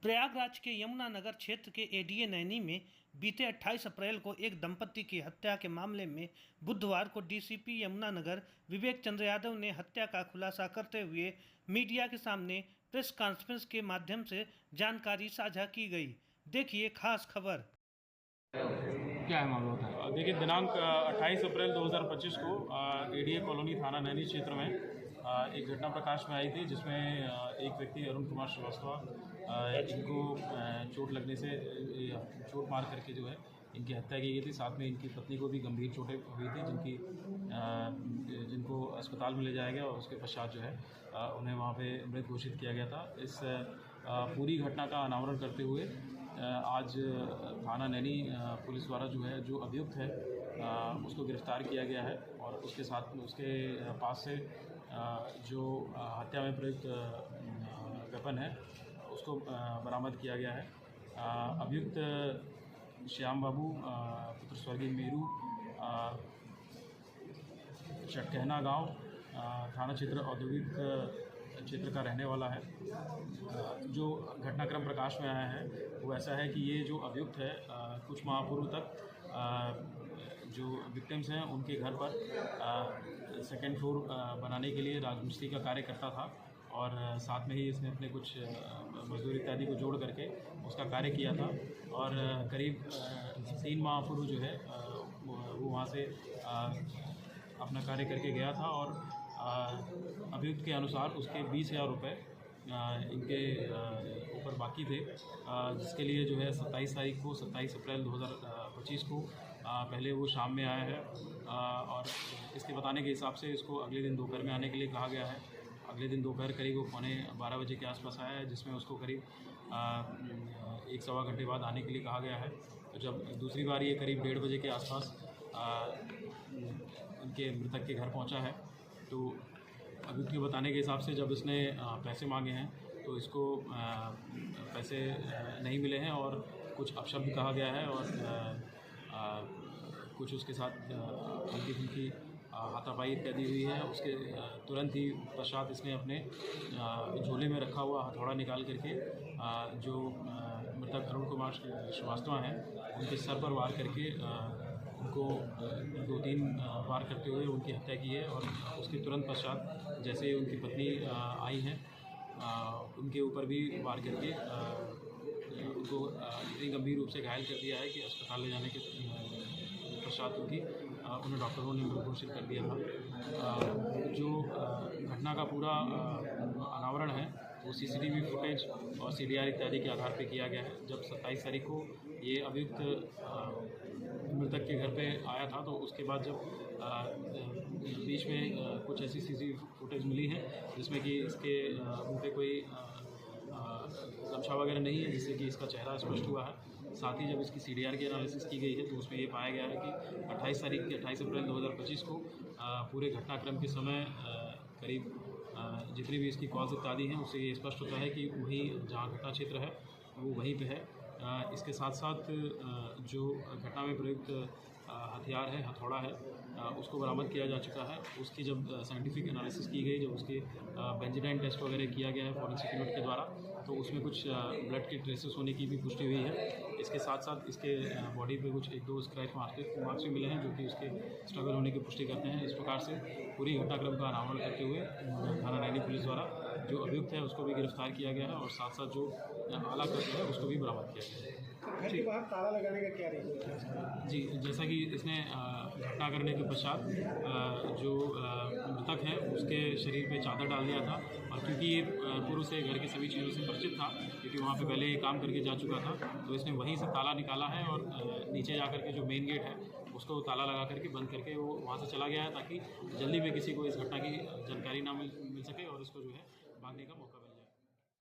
प्रयागराज के यमुनानगर क्षेत्र के एडीए नैनी में बीते 28 अप्रैल को एक दंपति की हत्या के मामले में बुधवार को डीसीपी यमुनानगर विवेक चंद्र यादव ने हत्या का खुलासा करते हुए मीडिया के सामने प्रेस कॉन्फ्रेंस के माध्यम से जानकारी साझा की गई। देखिए खास खबर। क्या है मामला होता है? देखिए, दिनांक 28 अप्रैल 2025 को एडीए कॉलोनी थाना नैनी क्षेत्र में एक घटना प्रकाश में आई थी, जिसमें एक व्यक्ति अरुण कुमार श्रीवास्तव इनको चोट लगने से चोट मार करके जो है इनकी हत्या की गई थी। साथ में इनकी पत्नी को भी गंभीर चोटें हुई थी, जिनको अस्पताल में ले जाया गया और उसके पश्चात जो है उन्हें वहाँ पे मृत घोषित किया गया था। इस पूरी घटना का अनावरण करते हुए आज थाना नैनी पुलिस द्वारा जो अभियुक्त है उसको गिरफ्तार किया गया है और उसके साथ उसके पास से जो हत्या में प्रयुक्त वेपन है उसको बरामद किया गया है। अभियुक्त श्याम बाबू पुत्र स्वर्गीय मेरू चटकहना गांव थाना क्षेत्र औद्योगिक क्षेत्र का रहने वाला है। जो घटनाक्रम प्रकाश में आया है वो ऐसा है कि ये जो अभियुक्त है कुछ माह पूर्व तक जो विक्टिम्स हैं उनके घर पर सेकेंड फ्लोर बनाने के लिए राजमिस्त्री का कार्य करता था और साथ में ही इसने अपने कुछ मजदूर इत्यादि को जोड़ करके उसका कार्य किया था और करीब 3 माह पूर्व जो है वो वहाँ से अपना कार्य करके गया था और अभियुक्त के अनुसार उसके 20,000 रुपये इनके ऊपर बाकी थे, जिसके लिए जो है 27 अप्रैल 2025 को पहले वो शाम में आया है और इसके बताने के हिसाब से इसको अगले दिन दोपहर में आने के लिए कहा गया है। अगले दिन दोपहर करीब वो 11:15 बजे के आसपास आया है, जिसमें उसको करीब 1-1.25 घंटे बाद आने के लिए कहा गया है। तो जब दूसरी बार ये करीब 1:30 बजे के आसपास उनके मृतक के घर पहुंचा है तो अभियुक्त के बताने के हिसाब से जब इसने पैसे मांगे हैं तो इसको पैसे नहीं मिले हैं और कुछ अपशब्द कहा गया है और कुछ उसके साथ हल्की फुल्की हाथापाई इत्यादि हुई है। उसके तुरंत ही पश्चात इसने अपने झोले में रखा हुआ हथौड़ा निकाल करके जो मृतक अरुण कुमार श्रीवास्तव हैं उनके सर पर वार करके उनको 2-3 वार करते हुए उनकी हत्या की है और उसके तुरंत पश्चात जैसे ही उनकी पत्नी आई हैं उनके ऊपर भी वार करके उनको इतनी गंभीर रूप से घायल कर दिया है कि अस्पताल ले जाने के पश्चात उन्हें डॉक्टरों ने मृत घोषित कर दिया था। जो घटना का पूरा अनावरण है वो सीसीटीवी फुटेज और सीडीआर इत्यादि के आधार पर किया गया है। जब 27 तारीख को ये अभियुक्त मृतक के घर पे आया था तो उसके बाद जब बीच में कुछ ऐसी सीसीटीवी फुटेज मिली है जिसमें कि इसके मुँह पे कोई गमछा वगैरह नहीं है, जिससे कि इसका चेहरा स्पष्ट हुआ है। साथ ही जब इसकी सीडीआर की एनालिसिस की गई है तो उसमें ये पाया गया है कि 28 अप्रैल 2025 को पूरे घटनाक्रम के समय करीब जितनी भी इसकी कॉल्स इत्यादि हैं उससे ये स्पष्ट होता है कि वही जहाँ घटना क्षेत्र है वो वहीं पे है। इसके साथ साथ जो घटना में प्रयुक्त हथियार है, हथौड़ा है, उसको बरामद किया जा चुका है। उसकी जब साइंटिफिक एनालिसिस की गई, जब उसके बेंजीडाइन टेस्ट वगैरह किया गया है फॉरेंसिक यूनिट के द्वारा, तो उसमें कुछ ब्लड के ट्रेसेस होने की भी पुष्टि हुई है। इसके साथ साथ इसके बॉडी पे कुछ 1-2 स्क्रैच मार्क्स भी मिले हैं जो कि उसके स्ट्रगल होने की पुष्टि करते हैं। इस प्रकार से पूरी घटनाक्रम का अनावरण करते हुए थाना नैनी पुलिस द्वारा जो अभियुक्त है उसको भी गिरफ्तार किया गया है और साथ साथ जो आला तत्व है उसको भी बरामद किया गया है। घर के बाहर ताला लगाने का क्या रीज़न है? जी, जैसा कि इसने घटना करने के पश्चात जो मृतक है उसके शरीर पे चादर डाल दिया था और क्योंकि ये पूर्व से घर के सभी चीज़ों से परिचित था, क्योंकि वहाँ पे पहले ये काम करके जा चुका था, तो इसने वहीं से ताला निकाला है और नीचे जा करके जो मेन गेट है उसको ताला लगा करके बंद करके वो वहाँ से चला गया है ताकि जल्दी में किसी को इस घटना की जानकारी ना मिल सके और इसको जो है भागने का मौका